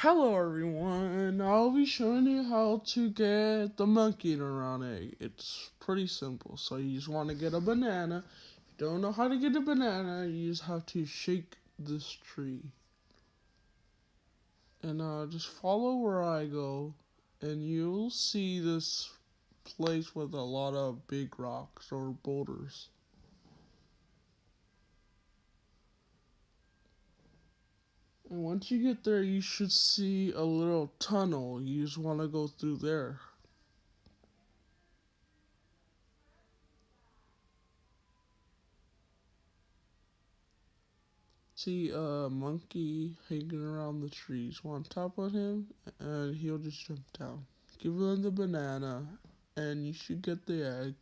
Hello everyone, I'll be showing you how to get the monkey in a round egg. It's pretty simple. So you just want to get a banana. If you don't know how to get a banana, you just have to shake this tree. And just follow where I go, and you'll see this place with a lot of big rocks or boulders. And once you get there, you should see a little tunnel. You just want to go through there. See a monkey hanging around the trees. On top of him, and he'll just jump down. Give him the banana, and you should get the egg.